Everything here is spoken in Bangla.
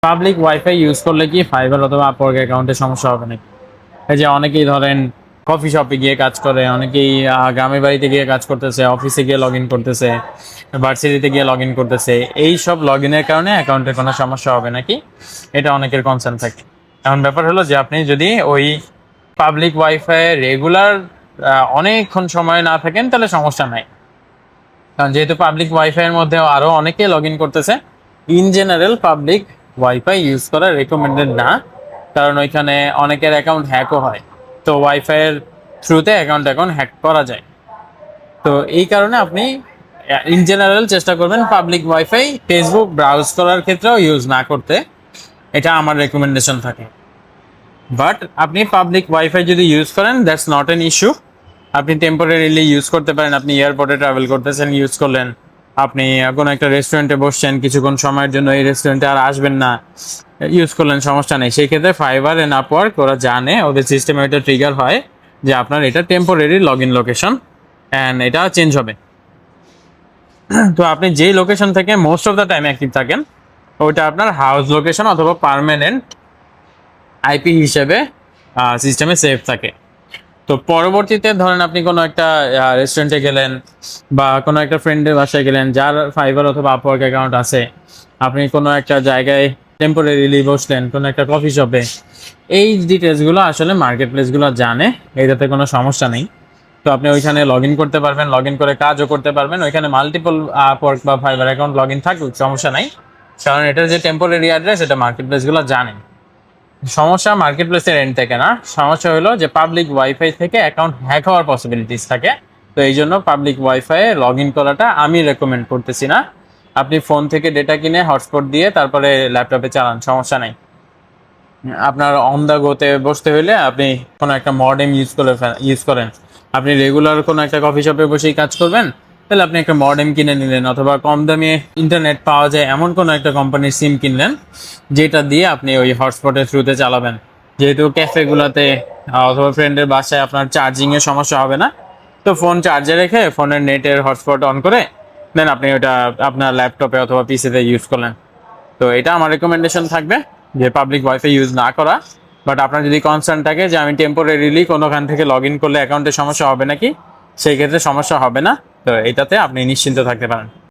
পাবলিক ওয়াইফাই ইউজ করলে কি ফাইবার অথবা আপওয়ার্ক অ্যাকাউন্টে সমস্যা হবে নাকি? এই যে অনেকেই ধরেন কফি শপে গিয়ে কাজ করে, অনেকেই গ্রামের বাড়িতে গিয়ে কাজ করতেছে, অফিসে গিয়ে লগ ইন করতেছে, ভার্সিটিতে গিয়ে লগ ইন করতেছে। এই সব লগ ইনের কারণে অ্যাকাউন্টের কোনো সমস্যা হবে নাকি, এটা অনেকের কনসার্ন থাকে। এখন ব্যাপার হলো যে আপনি যদি ওই পাবলিক ওয়াইফাই রেগুলার অনেকক্ষণ সময় না থাকেন তাহলে সমস্যা নাই। কারণ যেহেতু পাবলিক ওয়াইফাই এর মধ্যে আরো অনেকে লগ ইন করতেছে, in general public wifi use করা রেকমেন্ডেড না। কারণ ওইখানে অনেকের অ্যাকাউন্ট হ্যাকও হয়। তো ওয়াইফাই এর থ্রুতে অ্যাকাউন্ট হ্যাক করা যায়। তো এই কারণে আপনি ইন জেনারেল চেষ্টা করবেন পাবলিক ওয়াইফাই ফেসবুক ব্রাউজ করার ক্ষেত্রেও ইউজ না করতে। এটা আমার রেকমেন্ডেশন থাকে। বাট আপনি পাবলিক ওয়াইফাই যদি ইউজ করেন, দ্যাটস নট এন ইস্যু। আপনি টেম্পোরারিলি ইউজ করতে পারেন। আপনি এয়ারপোর্টে ট্রাভেল করতেছেন, ইউজ করলেন। আপনি কোনো একটা রেস্টুরেন্টে বসছেন, কিছুক্ষণ সময়ের জন্য এই রেস্টুরেন্টে আর আসবেন না, ইউজ করলেন, সমস্যা নেই। সেই ক্ষেত্রে ফাইবার এন্ড আপওয়ার্ক ওরা জানে, ওদের সিস্টেমে এটা ট্রিগার হয় যে আপনার এটা temporary log in location and এটা চেঞ্জ হবে। তো আপনি যেই লোকেশন থেকে most of the time active থাকেন, ওইটা আপনার হাউস লোকেশন অথবা পার্মানেন্ট আইপি হিসেবে সিস্টেমে সেভ থাকে। তো পরবর্তীতে ধরেন আপনি কোনো একটা রেস্টুরেন্টে গেলেন বা কোনো একটা ফ্রেন্ডের বাসায় গেলেন যার ফাইবার অথবা আপওয়ার্ক অ্যাকাউন্ট আছে, আপনি কোনো একটা জায়গায় টেম্পোরারিলি বসলেন, কোনো একটা কফি শপে, এই ডিটেলসগুলো আসলে মার্কেট প্লেসগুলো জানে, এটাতে কোনো সমস্যা নেই। তো আপনি ওইখানে লগ ইন করতে পারবেন, লগ ইন করে কাজও করতে পারবেন। ওইখানে মাল্টিপল আপওয়ার্ক বা ফাইবার অ্যাকাউন্ট লগ ইন থাকুক, সমস্যা নাই। কারণ এটার যে টেম্পোরারি অ্যাড্রেস এটা মার্কেট প্লেসগুলো জানে। সমস্যা মার্কেট প্লেসের এন্ড থেকে না, সমস্যা হলো যে পাবলিক ওয়াইফাই থেকে অ্যাকাউন্ট হ্যাক হওয়ার পসিবিলিটিস থাকে। তো এই জন্য পাবলিক ওয়াইফাই লগ ইন করাটা আমি রেকমেন্ড করতেছি না। আপনি ফোন থেকে ডেটা কিনে হটস্পট দিয়ে তারপরে ল্যাপটপে চালান, সমস্যা নাই। আপনার অন দ্য গোতে বসতে হলে আপনি কোনো একটা মডেম ইউজ করেন। আপনি রেগুলার কোনো একটা কফি শপে বসেই কাজ করবেন, তাহলে আপনি একটা মডেম কিনে নিলেন, অথবা কম দামে ইন্টারনেট পাওয়া যায় এমন কোনো একটা কোম্পানির সিম কিনলেন, যেটা দিয়ে আপনি ওই হটস্পটের থ্রুতে চালাবেন। যেহেতু ক্যাফেগুলোতে অথবা ফ্রেন্ডের বাসায় আপনার চার্জিংয়ের সমস্যা হবে না, তো ফোন চার্জে রেখে ফোনের নেটের হটস্পট অন করে দেন আপনি ওটা আপনার ল্যাপটপে অথবা পিসিতে ইউজ করলেন। তো এটা আমার রেকমেন্ডেশন থাকবে যে পাবলিক ওয়াইফাই ইউজ না করা। বাট আপনার যদি কনসার্ন থাকে যে আমি টেম্পোরারিলি কোনোখান থেকে লগ ইন করলে অ্যাকাউন্টে সমস্যা হবে নাকি, সেই ক্ষেত্রে সমস্যা হবে না। তো এটাতে আপনি নিশ্চিন্ত থাকতে পারেন।